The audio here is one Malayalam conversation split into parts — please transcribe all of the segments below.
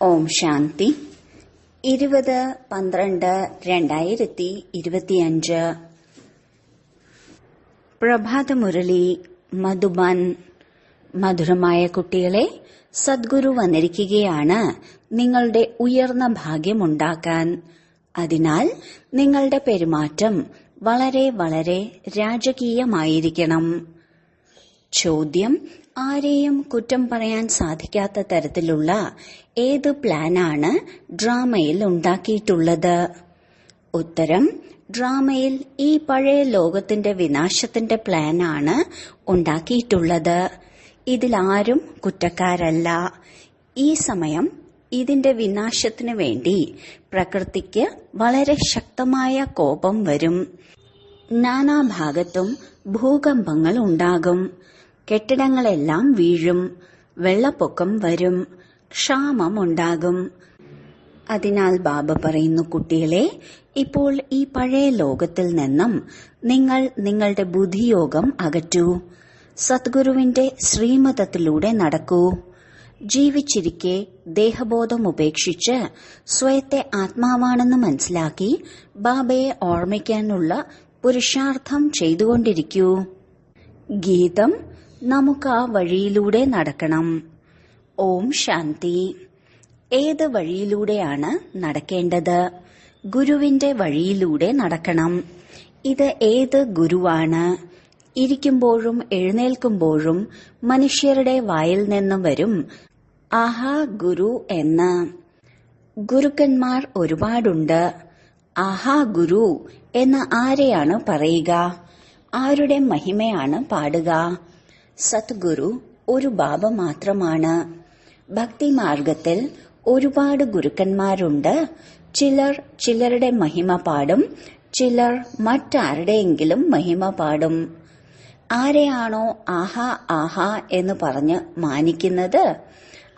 ഓം ശാന്തി 20/12/2025 പ്രഭാതമുരളി മധുബൻ. മധുരമായ കുട്ടികളെ, സദ്ഗുരു വന്നിരിക്കുകയാണ് നിങ്ങളുടെ ഉയർന്ന ഭാഗ്യമുണ്ടാക്കാൻ. അതിനാൽ നിങ്ങളുടെ പെരുമാറ്റം വളരെ വളരെ രാജകീയമായിരിക്കണം. ചോദ്യം: ആരെയും കുറ്റം പറയാൻ സാധിക്കാത്ത തരത്തിലുള്ള ഏത് പ്ലാനാണ് ഡ്രാമയിൽ ഉണ്ടാക്കിയിട്ടുള്ളത്? ഉത്തരം: ഡ്രാമയിൽ ഈ പഴയ ലോകത്തിന്റെ വിനാശത്തിന്റെ പ്ലാനാണ് ഉണ്ടാക്കിയിട്ടുള്ളത്. ഇതിലാരും കുറ്റക്കാരല്ല. ഈ സമയം ഇതിന്റെ വിനാശത്തിനു വേണ്ടി പ്രകൃതിക്ക് വളരെ ശക്തമായ കോപം വരും. നാനാഭാഗത്തും ഭൂകമ്പങ്ങൾ ഉണ്ടാകും. കെട്ടിടങ്ങളെല്ലാം വീഴും. വെള്ളപ്പൊക്കം വരും. ക്ഷാമമുണ്ടാകും. അതിനാൽ ബാബ പറയുന്നു, കുട്ടികളെ, ഇപ്പോൾ ഈ പഴയ ലോകത്തിൽ നിന്നും നിങ്ങൾ നിങ്ങളുടെ ബുദ്ധിയോഗം അകറ്റൂ. സദ്ഗുരുവിന്റെ ശ്രീമതത്തിലൂടെ നടക്കൂ. ജീവിച്ചിരിക്കെ ദേഹബോധം ഉപേക്ഷിച്ച് സ്വയത്തെ ആത്മാവാണെന്ന് മനസ്സിലാക്കി ബാബയെ ഓർമ്മിക്കാനുള്ള പുരുഷാർത്ഥം ചെയ്തുകൊണ്ടിരിക്കൂ. ഗീതം: നമുക്ക് ആ വഴിയിലൂടെ നടക്കണം. ഓം ശാന്തി. ഏത് വഴിയിലൂടെയാണ് നടക്കേണ്ടത്? ഗുരുവിന്റെ വഴിയിലൂടെ നടക്കണം. ഇത് ഏത് ഗുരുവാണ്? ഇരിക്കുമ്പോഴും എഴുന്നേൽക്കുമ്പോഴും മനുഷ്യരുടെ വായിൽ നിന്നും വരും ആഹാ ഗുരു എന്ന്. ഗുരുക്കന്മാർ ഒരുപാടുണ്ട്. ആഹാ ഗുരു എന്ന് ആരെയാണ് പറയുക? ആരുടെ മഹിമയാണ് പാടുക? സദ്ഗുരു ഒരു ബാബ മാത്രമാണ്. ഭക്തിമാർഗത്തിൽ ഒരുപാട് ഗുരുക്കന്മാരുണ്ട്. ചിലർ ചിലരുടെ മഹിമ പാടും, ചിലർ മറ്റാരുടെയെങ്കിലും മഹിമ പാടും. ആരെയാണോ ആഹാ ആഹാ എന്ന് പറഞ്ഞ് മാനിക്കുന്നത്,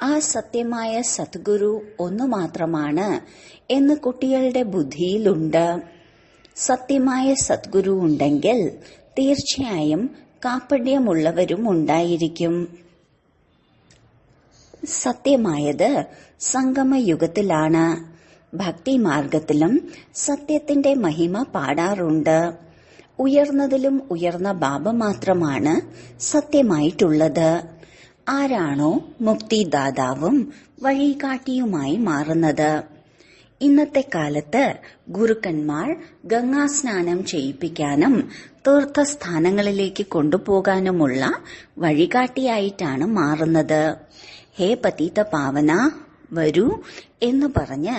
ആ സത്യമായ സദ്ഗുരു ഒന്നു മാത്രമാണ് എന്ന് കുട്ടികളുടെ ബുദ്ധിയിലുണ്ട്. സത്യമായ സദ്ഗുരു ഉണ്ടെങ്കിൽ തീർച്ചയായും കാപട്യമുള്ളവരും ഉണ്ടായിരിക്കും. സത്യമായത് സംഗമയുഗത്തിലാണ്. ഭക്തിമാർഗത്തിലും സത്യത്തിന്റെ മഹിമ പാടാറുണ്ട്. ഉയർന്നതിലും ഉയർന്ന ബാബ മാത്രമാണ് സത്യമായിട്ടുള്ളത്. ആരാണോ മുക്തിദാതാവും വഴികാട്ടിയുമായി മാറുന്നത്. ഇന്നത്തെ കാലത്ത് ഗുരുക്കന്മാർ ഗംഗാസ്നാനം ചെയ്യിപ്പിക്കാനും തീർത്ഥസ്ഥാനങ്ങളിലേക്ക് കൊണ്ടുപോകാനുമുള്ള വഴികാട്ടിയായിട്ടാണ് മാറുന്നത്. ഹേ പതിത പാവന, വരൂ എന്ന് പറഞ്ഞ്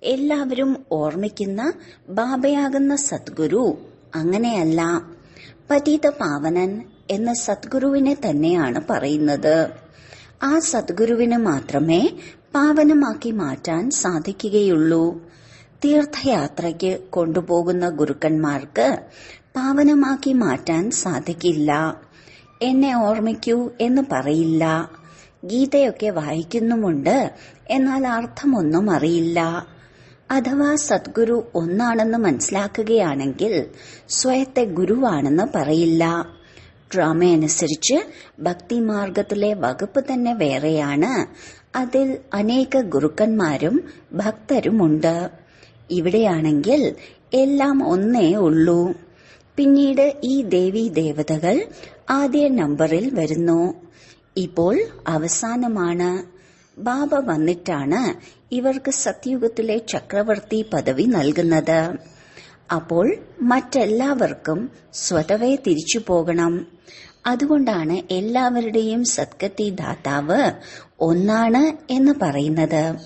എല്ലാവരും ഓർമ്മിക്കുന്ന ബാബയാകുന്ന സദ്ഗുരു അങ്ങനെയല്ല. പതിത പാവനൻ എന്ന സദ്ഗുരുവിനെ തന്നെയാണ് പറയുന്നത്. ആ സദ്ഗുരുവിന് മാത്രമേ പാവനമാക്കി മാറ്റാൻ സാധിക്കുകയുള്ളൂ. തീർത്ഥയാത്രയ്ക്ക് കൊണ്ടുപോകുന്ന ഗുരുക്കന്മാർക്ക് പാവനമാക്കി മാറ്റാൻ സാധിക്കില്ല. എന്നെ ഓർമ്മിക്കൂ എന്ന് പറയില്ല. ഗീതയൊക്കെ വായിക്കുന്നുമുണ്ട്, എന്നാൽ അർത്ഥമൊന്നും അറിയില്ല. അഥവാ സദ്ഗുരു ഒന്നാണെന്ന് മനസ്സിലാക്കുകയാണെങ്കിൽ സ്വയത്തെ ഗുരുവാണെന്ന് പറയില്ല. ഡ്രാമയനുസരിച്ച് ഭക്തിമാർഗത്തിലെ വകുപ്പ് തന്നെ വേറെയാണ്. അതിൽ അനേക ഗുരുക്കന്മാരും ഭക്തരുമുണ്ട്. ഇവിടെയാണെങ്കിൽ എല്ലാം ഒന്നേ ഉള്ളൂ. പിന്നീട് ഈ ദേവീ ദേവതകൾ ആദ്യ നമ്പറിൽ വരുന്നു. ഇപ്പോൾ അവസാനമാണ്. ബാബ വന്നിട്ടാണ് ഇവർക്ക് സത്യുഗത്തിലെ ചക്രവർത്തി പദവി നൽകുന്നത്. അപ്പോൾ മറ്റെല്ലാവർക്കും സ്വതവേ തിരിച്ചു പോകണം. അതുകൊണ്ടാണ് എല്ലാവരുടെയും സദ്ഗതി ദാതാവ് ഒന്നാണ് എന്ന് പറയുന്നത്.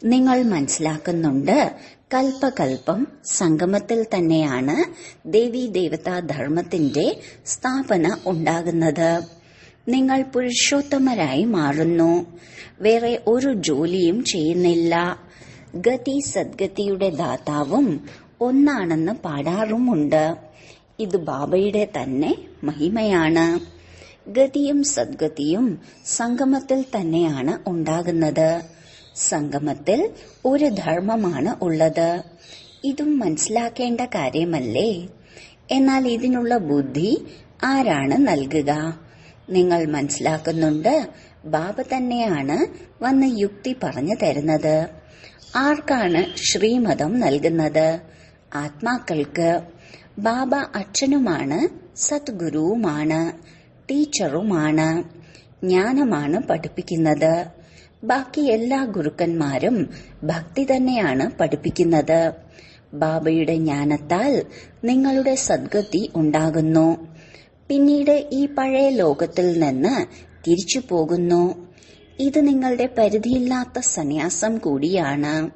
നിങ്ങൾ മനസ്സിലാക്കുന്നുണ്ട്, കൽപ്പകൽപ്പം സംഗമത്തിൽ തന്നെയാണ് ദേവീ ദേവതാ ധർമ്മത്തിന്റെ സ്ഥാപന ഉണ്ടാകുന്നത്. നിങ്ങൾ പുരുഷോത്തമരായി മാറുന്നു. വേറെ ഒരു ജോലിയും ചെയ്യുന്നില്ല. ഗതി സദ്ഗതിയുടെ ദാതാവും ഒന്നാണെന്ന് പാടാറുമുണ്ട്. ഇത് ബാബയുടെ തന്നെ മഹിമയാണ്. ഗതിയും സദ്ഗതിയും സംഗമത്തിൽ തന്നെയാണ് ഉണ്ടാകുന്നത്. സംഗമത്തിൽ ഒരു ധർമ്മമാണ് ഉള്ളത്. ഇതും മനസ്സിലാക്കേണ്ട കാര്യമല്ലേ? എന്നാൽ ഇതിനുള്ള ബുദ്ധി ആരാണ് നൽകുക? നിങ്ങൾ മനസ്സിലാക്കുന്നുണ്ട്, ബാബ തന്നെയാണ് വന്ന് യുക്തി പറഞ്ഞു തരുന്നത്. ആർക്കാണ് ശ്രീമതം നൽകുന്നത്? ആത്മാക്കൾക്ക്. ബാബ അച്ഛനുമാണ്, സദ്ഗുരുവുമാണ്, ടീച്ചറുമാണ്. ജ്ഞാനമാണ് പഠിപ്പിക്കുന്നത്. ബാക്കി എല്ലാ ഗുരുക്കന്മാരും ഭക്തി തന്നെയാണ് പഠിപ്പിക്കുന്നത്. ബാബയുടെ ജ്ഞാനത്താൽ നിങ്ങളുടെ സദ്ഗതി ഉണ്ടാകുന്നു. പിന്നീട് ഈ പഴയ ലോകത്തിൽ നിന്ന് തിരിച്ചു പോകുന്നു. ഇത് നിങ്ങളുടെ പരിധിയില്ലാത്ത സന്യാസം കൂടിയാണ്.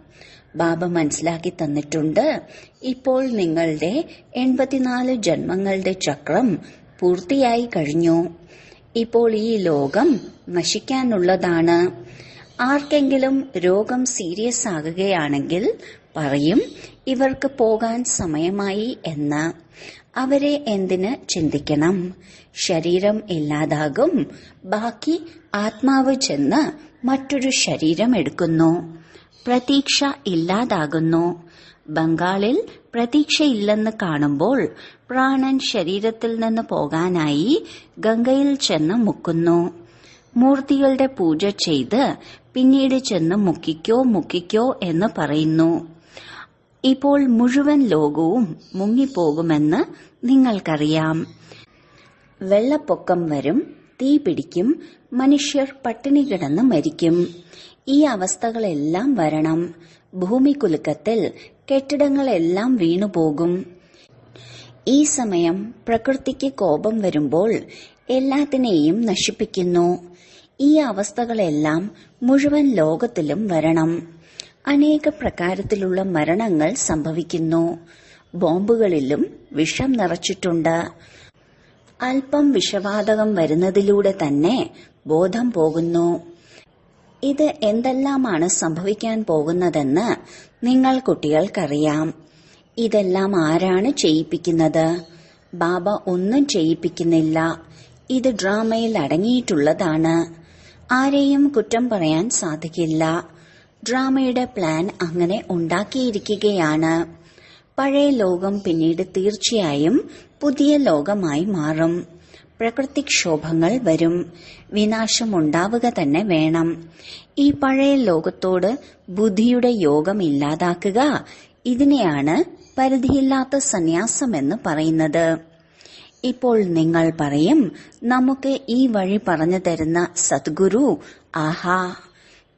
ബാബ മനസ്സിലാക്കി തന്നിട്ടുണ്ട്. ഇപ്പോൾ നിങ്ങളുടെ 84 ജന്മങ്ങളുടെ ചക്രം പൂർത്തിയായി കഴിഞ്ഞു. ഇപ്പോൾ ഈ ലോകം നശിക്കാനുള്ളതാണ്. ആർക്കെങ്കിലും രോഗം സീരിയസ് ആകുകയാണെങ്കിൽ പറയും ഇവർക്ക് പോകാൻ സമയമായി എന്ന്. അവരെ എന്തിന് ചിന്തിക്കണം? ശരീരം ഇല്ലാതാകും. ബാക്കി ആത്മാവ് ചെന്ന് മറ്റൊരു ശരീരം എടുക്കുന്നു. പ്രതീക്ഷ ഇല്ലാതാകുന്നു. ബംഗാളിൽ പ്രതീക്ഷയില്ലെന്ന് കാണുമ്പോൾ പ്രാണൻ ശരീരത്തിൽ നിന്ന് പോകാനായി ഗംഗയിൽ ചെന്ന് മുക്കുന്നു. മൂർത്തികളുടെ പൂജ ചെയ്ത് പിന്നീട് ചെന്ന് മുക്കിക്കോ എന്ന് പറയുന്നു. ഇപ്പോൾ മുഴുവൻ ലോകവും മുങ്ങിപ്പോകുമെന്ന് നിങ്ങൾക്കറിയാം. വെള്ളപ്പൊക്കം വരും, തീ പിടിക്കും, മനുഷ്യർ പട്ടിണി കിടന്ന് മരിക്കും. ഈ അവസ്ഥകളെല്ലാം വരണം. ഭൂമികുലുക്കത്തിൽ കെട്ടിടങ്ങളെല്ലാം വീണുപോകും. ഈ സമയം പ്രകൃതിക്ക് കോപം വരുമ്പോൾ എല്ലാത്തിനെയും നശിപ്പിക്കുന്നു. ഈ അവസ്ഥകളെല്ലാം മുഴുവൻ ലോകത്തിലും വരണം. അനേക പ്രകാരത്തിലുള്ള മരണങ്ങൾ സംഭവിക്കുന്നു. ബോംബുകളിലും വിഷം നിറച്ചിട്ടുണ്ട്. അല്പം വിഷവാതകം വരുന്നതിലൂടെ തന്നെ ബോധം പോകുന്നു. ഇത് എന്തെല്ലാമാണ് സംഭവിക്കാൻ പോകുന്നതെന്ന് നിങ്ങൾ കുട്ടികൾക്കറിയാം. ഇതെല്ലാം ആരാണ് ചെയ്യിപ്പിക്കുന്നത്? ബാബ ഒന്നും ചെയ്യിപ്പിക്കുന്നില്ല. ഇത് ഡ്രാമയിൽ അടങ്ങിയിട്ടുള്ളതാണ്. ആരെയും കുറ്റം പറയാൻ സാധിക്കില്ല. ഡ്രാമയുടെ പ്ലാൻ അങ്ങനെ ഉണ്ടാക്കിയിരിക്കുകയാണ്. പഴയ ലോകം പിന്നീട് തീർച്ചയായും പുതിയ ലോകമായി മാറും. പ്രകൃതിക്ഷോഭങ്ങൾ വരും. വിനാശമുണ്ടാവുക തന്നെ വേണം. ഈ പഴയ ലോകത്തോട് ബുദ്ധിയുടെ യോഗം ഇല്ലാതാക്കുക, ഇതിനെയാണ് പരിധിയില്ലാത്ത സന്യാസമെന്ന് പറയുന്നത്. ഇപ്പോൾ നിങ്ങൾ പറയും, നമുക്ക് ഈ വഴി പറഞ്ഞു തരുന്ന സദ്ഗുരു ആഹാ.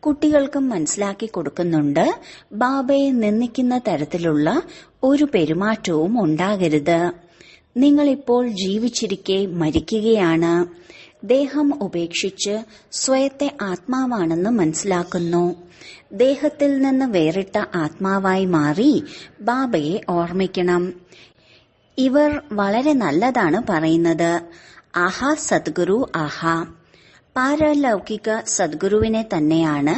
കുട്ടികൾക്കും മനസ്സിലാക്കി കൊടുക്കുന്നുണ്ട്. ബാബയെ നിന്ദിക്കുന്ന തരത്തിലുള്ള ഒരു പെരുമാറ്റവും ഉണ്ടാകരുത്. നിങ്ങളിപ്പോൾ ജീവിച്ചിരിക്കെ മരിക്കുകയാണ്. ദേഹം ഉപേക്ഷിച്ച് സ്വയത്തെ ആത്മാവാണെന്ന് മനസ്സിലാക്കുന്നു. ദേഹത്തിൽ നിന്ന് വേറിട്ട ആത്മാവായി മാറി ബാബയെ ഓർമ്മിക്കണം. ഇവർ വളരെ നല്ലതാണ് പറയുന്നത്. ആഹാ സദ്ഗുരു ആഹാ. പാരലൗകിക സദ്ഗുരുവിനെ തന്നെയാണ്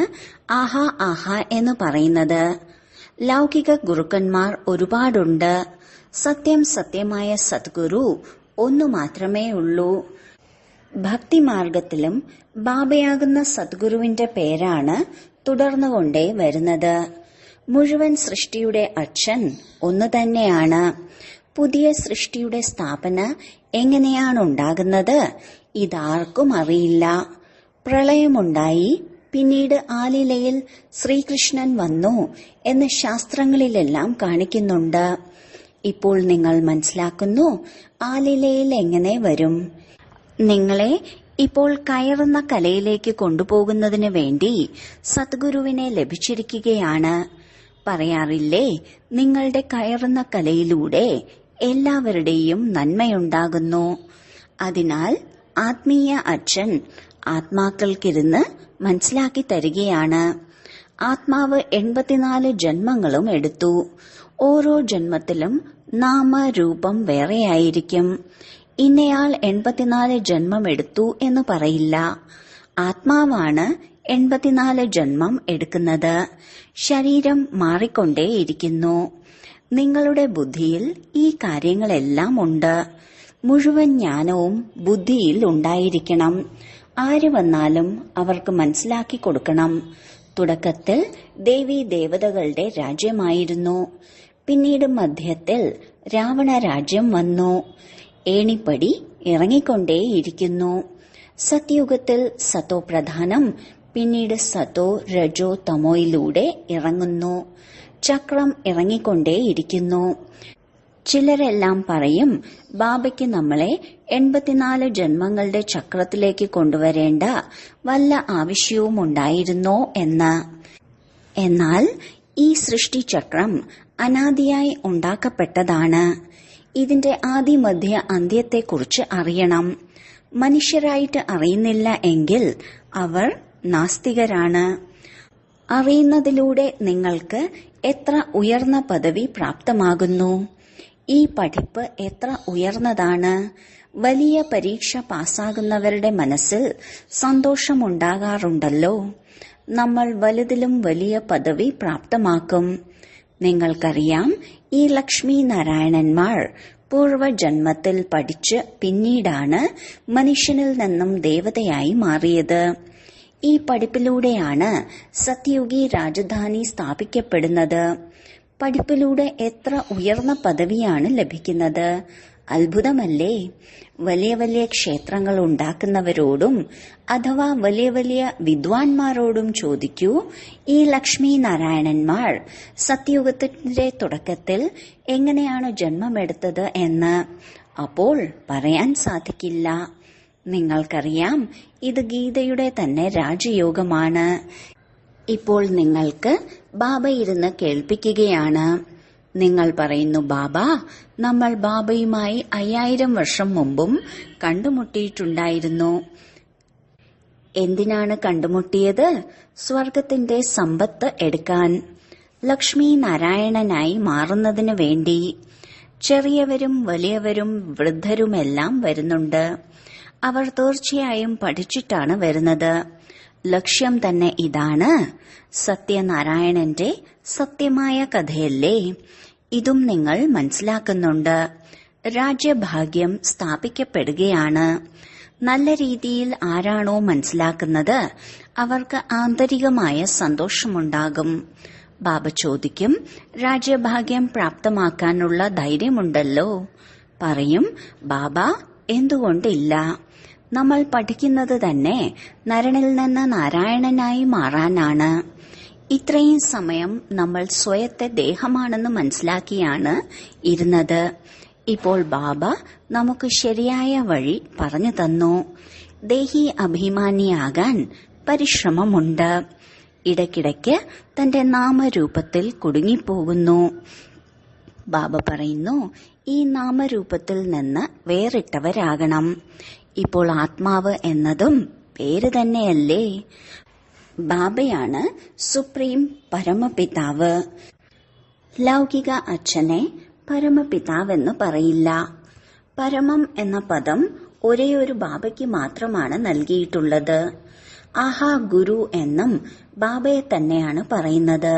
ആഹാ ആഹാ എന്ന് പറയുന്നത്. ലൗകിക ഗുരുക്കന്മാർ ഒരുപാടുണ്ട്. സത്യമായ സദ്ഗുരു ഒന്നു മാത്രമേ ഉള്ളൂ. ഭക്തിമാർഗത്തിലും ബാബയാകുന്ന സദ്ഗുരുവിന്റെ പേരാണ് തുടർന്നുകൊണ്ടേ വരുന്നത്. മുഴുവൻ സൃഷ്ടിയുടെ അച്ഛൻ ഒന്നു തന്നെയാണ്. പുതിയ സൃഷ്ടിയുടെ സ്ഥാപന എങ്ങനെയാണുണ്ടാകുന്നത് ഇതാർക്കും അറിയില്ല. പ്രളയമുണ്ടായി, പിന്നീട് ആലിലയിൽ ശ്രീകൃഷ്ണൻ വന്നു എന്ന് ശാസ്ത്രങ്ങളിലെല്ലാം കാണിക്കുന്നുണ്ട്. ഇപ്പോൾ നിങ്ങൾ മനസ്സിലാക്കുന്നു ആലിലയിൽ എങ്ങനെ വരും. നിങ്ങളെ ഇപ്പോൾ കയറുന്ന കലയിലേക്ക് കൊണ്ടുപോകുന്നതിന് വേണ്ടി സദ്ഗുരുവിനെ ലഭിച്ചിരിക്കുകയാണ്. പറയാറില്ലേ, നിങ്ങളുടെ കയറുന്ന കലയിലൂടെ എല്ലാവരുടെയും നന്മയുണ്ടാകുന്നു. അതിനാൽ ആത്മീയ അച്ഛൻ ആത്മാക്കൾക്കിരുന്ന് മനസ്സിലാക്കി തരികയാണ്. ആത്മാവ് 84 ജന്മങ്ങളും എടുത്തു. ഓരോ ജന്മത്തിലും നാമരൂപം വേറെയായിരിക്കും. ഇന്നയാൾ 84 ജന്മം എടുത്തു എന്ന് പറയില്ല. ആത്മാവാണ് 84 ജന്മം എടുക്കുന്നത്. ശരീരം മാറിക്കൊണ്ടേയിരിക്കുന്നു. നിങ്ങളുടെ ബുദ്ധിയിൽ ഈ കാര്യങ്ങളെല്ലാം ഉണ്ട്. മുഴുവൻ ജ്ഞാനവും ബുദ്ധിയിൽ ഉണ്ടായിരിക്കണം. ആര് വന്നാലും അവർക്ക് മനസ്സിലാക്കി കൊടുക്കണം. തുടക്കത്തിൽ ദേവീ ദേവതകളുടെ രാജ്യമായിരുന്നു. പിന്നീട് മധ്യത്തിൽ രാവണ രാജ്യം വന്നു. ഏണിപ്പടി ഇറങ്ങിക്കൊണ്ടേയിരിക്കുന്നു. സത്യുഗത്തിൽ സത്തോ പ്രധാനം, പിന്നീട് സത്തോ രജോ തമോയിലൂടെ ഇറങ്ങുന്നു. ചക്രം ഇറങ്ങിക്കൊണ്ടേയിരിക്കുന്നു. ചിലരെല്ലാം പറയും, ബാബയ്ക്ക് നമ്മളെ 84 ജന്മങ്ങളുടെ ചക്രത്തിലേക്ക് കൊണ്ടുവരേണ്ട വല്ല ആവശ്യവും ഉണ്ടായിരുന്നോ എന്ന്. എന്നാൽ ഈ സൃഷ്ടിചക്രം അനാദിയായി ഉണ്ടാക്കപ്പെട്ടതാണ്. ഇതിന്റെ ആദിമധ്യ അന്ത്യത്തെക്കുറിച്ച് അറിയണം. മനുഷ്യരായിട്ട് അറിയുന്നില്ല എങ്കിൽ അവർ നാസ്തികരാണ്. അറിയുന്നതിലൂടെ നിങ്ങൾക്ക് എത്ര ഉയർന്ന പദവി പ്രാപ്തമാകുന്നു. ഈ പഠിപ്പ് എത്ര ഉയർന്നതാണ്. വലിയ പരീക്ഷ പാസ്സാകുന്നവരുടെ മനസ്സിൽ സന്തോഷമുണ്ടാകാറുണ്ടല്ലോ. നമ്മൾ വലുതിലും വലിയ പദവി പ്രാപ്തമാക്കും. നിങ്ങൾക്കറിയാം, ഈ ലക്ഷ്മി നാരായണന്മാർ പൂർവജന്മത്തിൽ പഠിച്ച് പിന്നീടാണ് മനുഷ്യനിൽ നിന്നും ദേവതയായി മാറിയത്. ഈ പഠിപ്പിലൂടെയാണ് സത്യുഗി രാജധാനി സ്ഥാപിക്കപ്പെടുന്നത്. പഠിപ്പിലൂടെ എത്ര ഉയർന്ന പദവിയാണ് ലഭിക്കുന്നത്. അത്ഭുതമല്ലേ? വലിയ വലിയ ക്ഷേത്രങ്ങൾ ഉണ്ടാക്കുന്നവരോടും അഥവാ വലിയ വലിയ വിദ്വാൻമാരോടും ചോദിക്കൂ, ഈ ലക്ഷ്മി നാരായണന്മാർ സത്യുഗത്തിന്റെ തുടക്കത്തിൽ എങ്ങനെയാണ് ജന്മമെടുത്തത് എന്ന്. അപ്പോൾ പറയാൻ സാധിക്കില്ല. നിങ്ങൾക്കറിയാം, ഇത് ഗീതയുടെ തന്നെ രാജയോഗമാണ്. ഇപ്പോൾ നിങ്ങൾക്ക് ബാബ ഇരുന്ന് കേൾപ്പിക്കുകയാണ്. നിങ്ങൾ പറയുന്നു, ബാബ, നമ്മൾ ബാബയുമായി 5000 വർഷം മുമ്പും കണ്ടുമുട്ടിയിട്ടുണ്ടായിരുന്നു. എന്തിനാണ് കണ്ടുമുട്ടിയത്? സ്വർഗത്തിന്റെ സമ്പത്ത് എടുക്കാൻ, ലക്ഷ്മി നാരായണനായി മാറുന്നതിന് വേണ്ടി. ചെറിയവരും വലിയവരും വൃദ്ധരുമെല്ലാം വരുന്നുണ്ട്. അവർ തീർച്ചയായും പഠിച്ചിട്ടാണ് വരുന്നത്. ലക്ഷ്യം തന്നെ ഇതാണ്. സത്യനാരായണന്റെ സത്യമായ കഥയല്ലേ? ഇതും നിങ്ങൾ മനസ്സിലാക്കുന്നുണ്ട്. രാജ്യഭാഗ്യം സ്ഥാപിക്കപ്പെടുകയാണ്. നല്ല രീതിയിൽ ആരാണോ മനസ്സിലാക്കുന്നത് അവർക്ക് ആന്തരികമായ സന്തോഷമുണ്ടാകും. ബാബ ചോദിക്കും, രാജ്യഭാഗ്യം പ്രാപ്തമാക്കാനുള്ള ധൈര്യമുണ്ടല്ലോ? പറയും, ബാബ, എന്തുകൊണ്ടില്ല? നമ്മൾ പഠിക്കുന്നത് തന്നെ നരനിൽ നിന്ന് നാരായണനായി മാറാനാണ്. ഇത്രയും സമയം നമ്മൾ സ്വയത്തെ ദേഹമാണെന്ന് മനസ്സിലാക്കിയാണ് ഇരുന്നത്. ഇപ്പോൾ ബാബ നമുക്ക് ശരിയായ വഴി പറഞ്ഞു തന്നു. ദേഹി അഭിമാനിയാകാൻ പരിശ്രമമുണ്ട്. ഇടയ്ക്കിടയ്ക്ക് തന്റെ നാമരൂപത്തിൽ കുടുങ്ങിപ്പോകുന്നു. ബാബ പറയുന്നു, ഈ നാമരൂപത്തിൽ നിന്ന് വേറിട്ടവരാകണം. ഇപ്പോൾ ആത്മാവ് എന്നതും പേര് തന്നെയല്ലേ? ബാബയാണ് സുപ്രീം പരമപിതാവ്. ലൗകിക അച്ഛനെ പരമപിതാവെന്ന് പറയില്ല. പരമം എന്ന പദം ഒരേയൊരു ബാബയ്ക്ക് മാത്രമാണ് നൽകിയിട്ടുള്ളത്. ആഹാ ഗുരു എന്നും ബാബയെ തന്നെയാണ് പറയുന്നത്.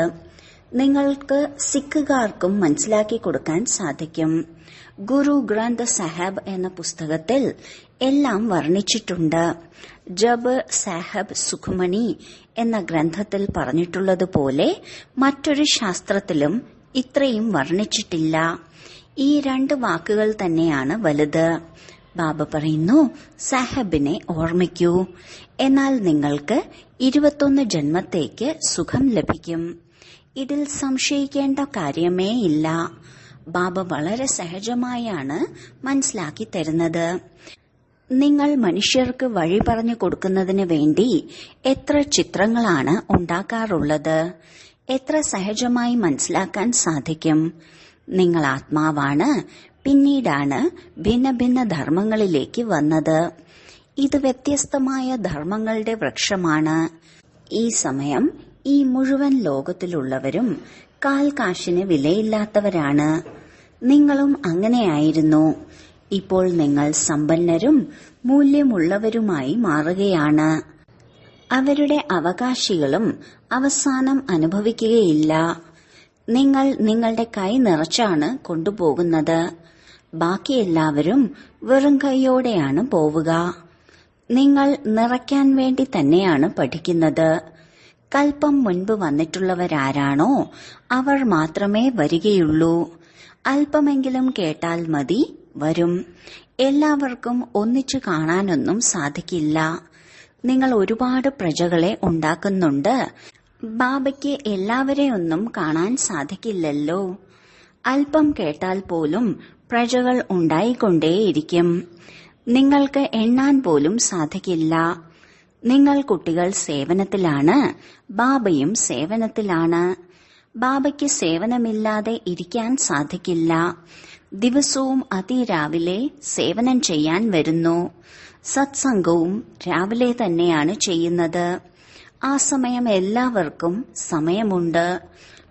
നിങ്ങൾക്ക് സിഖുകാർക്കും മനസ്സിലാക്കി കൊടുക്കാൻ സാധിക്കും. ഗുരു ഗ്രന്ഥ സാഹബ് എന്ന പുസ്തകത്തിൽ എല്ലാം വർണ്ണിച്ചിട്ടുണ്ട്. ജബ് സാഹബ് സുഖ്മണി എന്ന ഗ്രന്ഥത്തിൽ പറഞ്ഞിട്ടുള്ളതുപോലെ മറ്റൊരു ശാസ്ത്രത്തിലും ഇത്രയും വർണ്ണിച്ചിട്ടില്ല. ഈ 2 വാക്കുകൾ തന്നെയാണ് വലുത്. ബാബ പറയുന്നു, സാഹബിനെ ഓർമ്മിക്കൂ, എന്നാൽ നിങ്ങൾക്ക് 21 ജന്മത്തേക്ക് സുഖം ലഭിക്കും. ഇതിൽ സംശയിക്കേണ്ട കാര്യമേ ഇല്ല. ബാബ വളരെ സഹജമായാണ് മനസ്സിലാക്കി തരുന്നത്. നിങ്ങൾ മനുഷ്യർക്ക് വഴി പറഞ്ഞു കൊടുക്കുന്നതിന് വേണ്ടി എത്ര ചിത്രങ്ങളാണ് ഉണ്ടാക്കാറുള്ളത്? എത്ര സഹജമായി മനസ്സിലാക്കാൻ സാധിക്കും? നിങ്ങൾ ആത്മാവാണ്. പിന്നീടാണ് ഭിന്ന ഭിന്ന ധർമ്മങ്ങളിലേക്ക് വന്നത്. ഇത് വ്യത്യസ്തമായ ധർമ്മങ്ങളുടെ വൃക്ഷമാണ്. ഈ സമയം ഈ മുഴുവൻ ലോകത്തിലുള്ളവരും കാൽകാശിന് വിലയില്ലാത്തവരാണ്. നിങ്ങളും അങ്ങനെയായിരുന്നു. ഇപ്പോൾ നിങ്ങൾ സമ്പന്നരും മൂല്യമുള്ളവരുമായി മാറുകയാണ്. അവരുടെ അവകാശികളും അവസാനം അനുഭവിക്കുകയില്ല. നിങ്ങൾ നിങ്ങളുടെ കൈ നിറച്ചാണ് കൊണ്ടുപോകുന്നത്. ബാക്കി എല്ലാവരും വെറും കൈയോടെയാണ് പോവുക. നിങ്ങൾ നിറയ്ക്കാൻ വേണ്ടി തന്നെയാണ് പഠിക്കുന്നത്. കൽപ്പം മുൻപ് വന്നിട്ടുള്ളവരാരാണോ അവർ മാത്രമേ വരികയുള്ളൂ. അല്പമെങ്കിലും കേട്ടാൽ മതി, വരും. എല്ലാവർക്കും ഒന്നിച്ചു കാണാനൊന്നും സാധിക്കില്ല. നിങ്ങൾ ഒരുപാട് പ്രജകളെ ഉണ്ടാക്കുന്നുണ്ട്. ബാബയ്ക്ക് എല്ലാവരെയൊന്നും കാണാൻ സാധിക്കില്ലല്ലോ. അല്പം കേട്ടാൽ പോലും പ്രജകൾ ഉണ്ടായിക്കൊണ്ടേയിരിക്കും. നിങ്ങൾക്ക് എണ്ണാൻ പോലും സാധിക്കില്ല. നിങ്ങൾ കുട്ടികൾ സേവനത്തിലാണ്, ബാബയും സേവനത്തിലാണ്. ബാബയ്ക്ക് സേവനമില്ലാതെ ഇരിക്കാൻ സാധിക്കില്ല. ദിവസവും അതിരാവിലെ സേവനം ചെയ്യാൻ വരുന്നു. സത്സംഗവും രാവിലെ തന്നെയാണ് ചെയ്യുന്നത്. ആ സമയം എല്ലാവർക്കും സമയമുണ്ട്.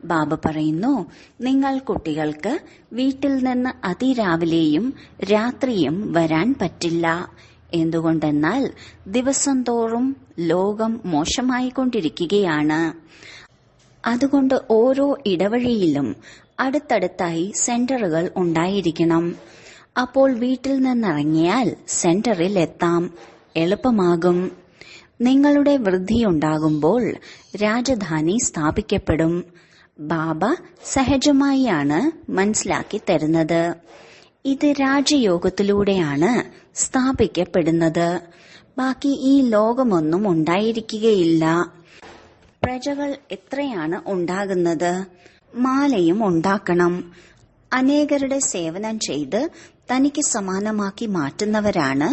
ബാബ പറയുന്നു, നിങ്ങൾ കുട്ടികൾക്ക് വീട്ടിൽ നിന്ന് അതിരാവിലെയും രാത്രിയും വരാൻ പറ്റില്ല. എന്തുകൊണ്ടെന്നാൽ ദിവസം തോറും ലോകം മോശമായിക്കൊണ്ടിരിക്കുകയാണ്. അതുകൊണ്ട് ഓരോ ഇടവഴിയിലും അടുത്തടുത്തായി സെന്ററുകൾ ഉണ്ടായിരിക്കണം. അപ്പോൾ വീട്ടിൽ നിന്നിറങ്ങിയാൽ സെന്ററിൽ എത്താം, എളുപ്പമാകും. നിങ്ങളുടെ വൃദ്ധിയുണ്ടാകുമ്പോൾ രാജധാനി സ്ഥാപിക്കപ്പെടും. ബാബ സഹജമായാണ് മനസ്സിലാക്കി തരുന്നത്. ഇത് രാജയോഗത്തിലൂടെയാണ് സ്ഥാപിക്കപ്പെടുന്നത്. ബാക്കി ഈ ലോകമൊന്നും ഉണ്ടായിരിക്കുകയില്ല. പ്രജകൾ എത്രയാണ് ഉണ്ടാകുന്നത്? മാലയും ഉണ്ടാക്കണം. അനേകരുടെ സേവനം ചെയ്ത് തനിക്ക് സമാനമാക്കി മാറ്റുന്നവരാണ്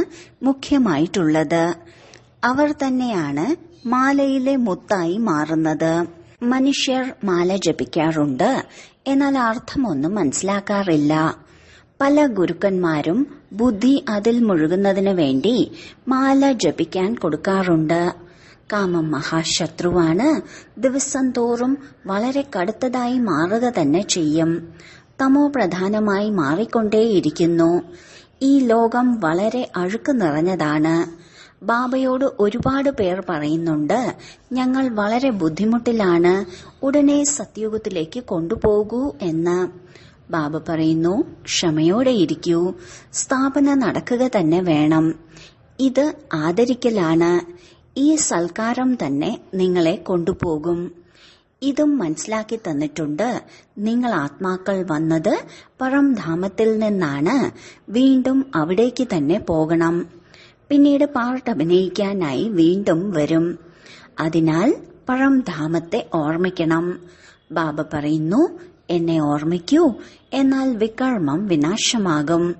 മുഖ്യമായിട്ടുള്ളത്. അവർ തന്നെയാണ് മാലയിലെ മുത്തായി മാറുന്നത്. മനുഷ്യർ മാല ജപിക്കാറുണ്ട്, എന്നാൽ അർത്ഥമൊന്നും മനസ്സിലാക്കാറില്ല. പല ഗുരുക്കന്മാരും ബുദ്ധി അതിൽ മുഴുകുന്നതിന് വേണ്ടി മാല ജപിക്കാൻ കൊടുക്കാറുണ്ട്. കാമം മഹാശത്രുവാണ്. ദിവസം തോറും വളരെ കടുത്തതായി മാറുക തന്നെ ചെയ്യും. തമോ പ്രധാനമായി മാറിക്കൊണ്ടേയിരിക്കുന്നു. ഈ ലോകം വളരെ അഴുക്ക് നിറഞ്ഞതാണ്. ബാബയോട് ഒരുപാട് പേർ പറയുന്നുണ്ട്, ഞങ്ങൾ വളരെ ബുദ്ധിമുട്ടിലാണ്, ഉടനെ സത്യുഗത്തിലേക്ക് കൊണ്ടുപോകൂ എന്ന്. ബാബ പറയുന്നു, ക്ഷമയോടെ ഇരിക്കൂ, സ്ഥാപന നടക്കുക തന്നെ വേണം. ഇത് ആദരിക്കലാണ്. ഈ സൽക്കാരം തന്നെ നിങ്ങളെ കൊണ്ടുപോകും. ഇതും മനസ്സിലാക്കി തന്നിട്ടുണ്ട്. നിങ്ങൾ ആത്മാക്കൾ വന്നത് പരംധാമത്തിൽ നിന്നാണ്. വീണ്ടും അവിടേക്ക് തന്നെ പോകണം. പിന്നീട് പാർട്ട് അഭിനയിക്കാനായി വീണ്ടും വരും. അതിനാൽ പരംധാമത്തെ ഓർമ്മിക്കണം. ബാബ പറയുന്നു, എന്നെ ഓർമ്മിക്കൂ, എന്നാൽ വികർമ്മം വിനാശമാകും.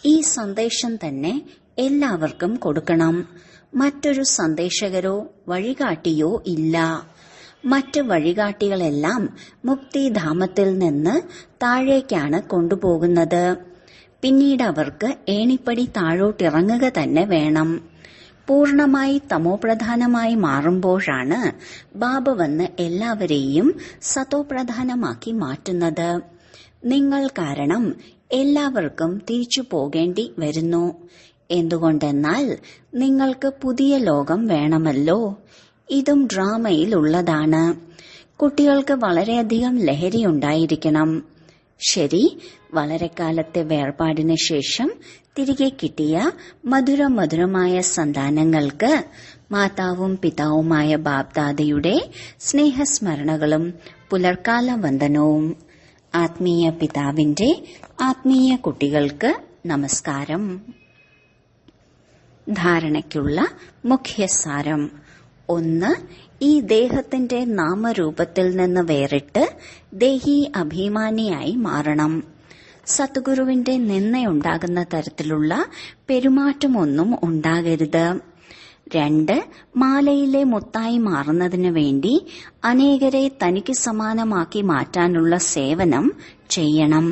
ഈ സന്ദേശം തന്നെ എല്ലാവർക്കും കൊടുക്കണം. മറ്റൊരു സന്ദേശകരോ വഴികാട്ടിയോ ഇല്ല. മറ്റ് വഴികാട്ടികളെല്ലാം മുക്തിധാമത്തിൽ നിന്ന് താഴേക്കാണ് കൊണ്ടുപോകുന്നത്. പിന്നീട് അവർക്ക് ഏണിപ്പടി താഴോട്ടിറങ്ങുക തന്നെ വേണം. പൂർണമായി തമോപ്രധാനമായി മാറുമ്പോഴാണ് ബാബ വന്ന് എല്ലാവരെയും സതോപ്രധാനമാക്കി മാറ്റുന്നത്. നിങ്ങൾ കാരണം എല്ലാവർക്കും തിരിച്ചു പോകേണ്ടി വരുന്നു. എന്തുകൊണ്ടെന്നാൽ നിങ്ങൾക്ക് പുതിയ ലോകം വേണമല്ലോ. ഇതും ഡ്രാമയിലുള്ളതാണ്. കുട്ടികൾക്ക് വളരെയധികം ലഹരി ഉണ്ടായിരിക്കണം. ശരി, വളരെ കാലത്തെ വേർപാടിന് ശേഷം തിരികെ കിട്ടിയ മധുരമായ സന്താനങ്ങൾക്ക് മാതാവും പിതാവുമായ ബാബ്ദാദയുടെ സ്നേഹസ്മരണകളും പുലർക്കാല വന്ദനവും. ആത്മീയ പിതാവിന്റെ ആത്മീയ കുട്ടികൾക്ക് നമസ്കാരം. ധാരണയ്ക്കുള്ള മുഖ്യസാരം. 1. ഈ ദേഹത്തിന്റെ നാമരൂപത്തിൽ നിന്ന് വേറിട്ട് ദേഹി അഭിമാനിയായി മാറണം. സദ്ഗുരുവിന്റെ നിന്നയുണ്ടാകുന്ന തരത്തിലുള്ള പെരുമാറ്റമൊന്നും ഉണ്ടാകരുത്. 2. മാലയിലെ മുത്തായി മാറുന്നതിനു വേണ്ടി അനേകരെ തനിക്ക് സമാനമാക്കി മാറ്റാനുള്ള സേവനം ചെയ്യണം.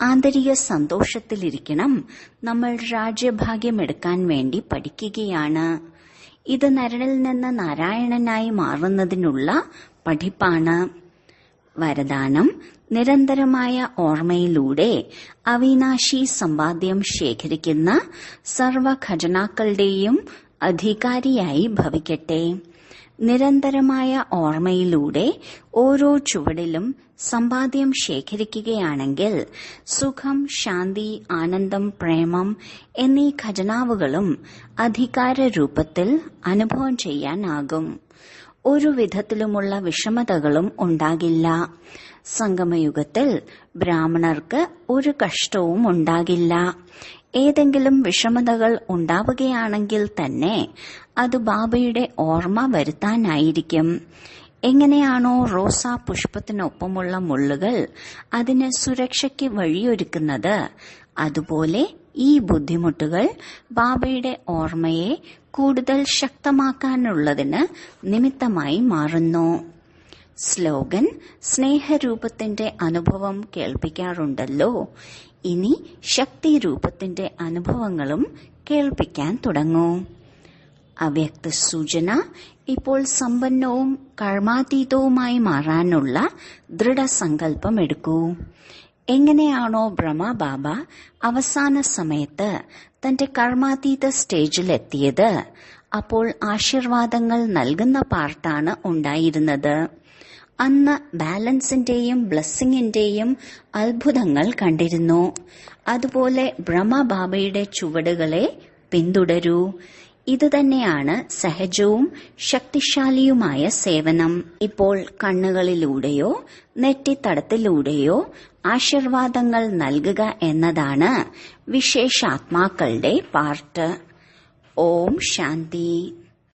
ആന്തരിക സന്തോഷത്തിലിരിക്കണം. നമ്മൾ രാജ്യഭാഗ്യമെടുക്കാൻ വേണ്ടി പഠിക്കുകയാണ്. ഇത് നരനിൽ നിന്ന് നാരായണനായി മാറുന്നതിനുള്ള പഠിപ്പാണ്. വരദാനം. നിരന്തരമായ ഓർമ്മയിലൂടെ അവിനാശി സമ്പാദ്യം ശേഖരിക്കുന്ന സർവ ഖജനാക്കളുടെയും അധികാരിയായി ഭവിക്കട്ടെ. നിരന്തരമായ ഓർമ്മയിലൂടെ ഓരോ ചുവടിലും സമ്പാദ്യം ശേഖരിക്കുകയാണെങ്കിൽ സുഖം, ശാന്തി, ആനന്ദം, പ്രേമം എന്നീ ഖജനാവുകളും അധികാര രൂപത്തിൽ അനുഭവം ചെയ്യാനാകും. ഒരു വിധത്തിലുമുള്ള വിഷമതകളും ഉണ്ടാകില്ല. സംഗമയുഗത്തിൽ ബ്രാഹ്മണർക്ക് ഒരു കഷ്ടവും ഉണ്ടാകില്ല. ഏതെങ്കിലും വിഷമതകൾ ഉണ്ടാവുകയാണെങ്കിൽ തന്നെ അത് ബാബയുടെ ഓർമ്മ വരുത്താനായിരിക്കും. എങ്ങനെയാണോ റോസാ പുഷ്പത്തിനൊപ്പമുള്ള മുള്ളുകൾ അതിന് സുരക്ഷയ്ക്ക് വഴിയൊരുക്കുന്നത്, അതുപോലെ ഈ ബുദ്ധിമുട്ടുകൾ ബാബയുടെ ഓർമ്മയെ കൂടുതൽ ശക്തമാക്കാനുള്ളതിന് നിമിത്തമായി മാറുന്നു. സ്ലോഗൻ: സ്നേഹരൂപത്തിന്റെ അനുഭവം കേൾപ്പിക്കാറുണ്ടല്ലോ, ഇനി ശക്തിരൂപത്തിന്റെ അനുഭവങ്ങളും കേൾപ്പിക്കാൻ തുടങ്ങൂ. അവ്യക്ത സൂചന: ഇപ്പോൾ സമ്പന്നവും കർമാതീതവുമായി മാറാനുള്ള ദൃഢസങ്കല്പം എടുക്കൂ. എങ്ങനെയാണോ ബ്രഹ്മബാബ അവസാന സമയത്ത് തന്റെ കർമാതീത സ്റ്റേജിലെത്തിയത്, അപ്പോൾ ആശീർവാദങ്ങൾ നൽകുന്ന പാർട്ടാണ് ഉണ്ടായിരുന്നത്. അന്ന് ബാലൻസിന്റെയും ബ്ലെസ്സിങ്ങിന്റെയും അത്ഭുതങ്ങൾ കണ്ടിരുന്നു. അതുപോലെ ബ്രഹ്മബാബയുടെ ചുവടുകളെ പിന്തുടരൂ. ഇതുതന്നെയാണ് സഹജവും ശക്തിശാലിയുമായ സേവനം. ഇപ്പോൾ കണ്ണുകളിലൂടെയോ നെറ്റിത്തടത്തിലൂടെയോ ആശീർവാദങ്ങൾ നൽകുക എന്നതാണ് വിശേഷാത്മാക്കളുടെ പാർട്ട്. ഓം ശാന്തി.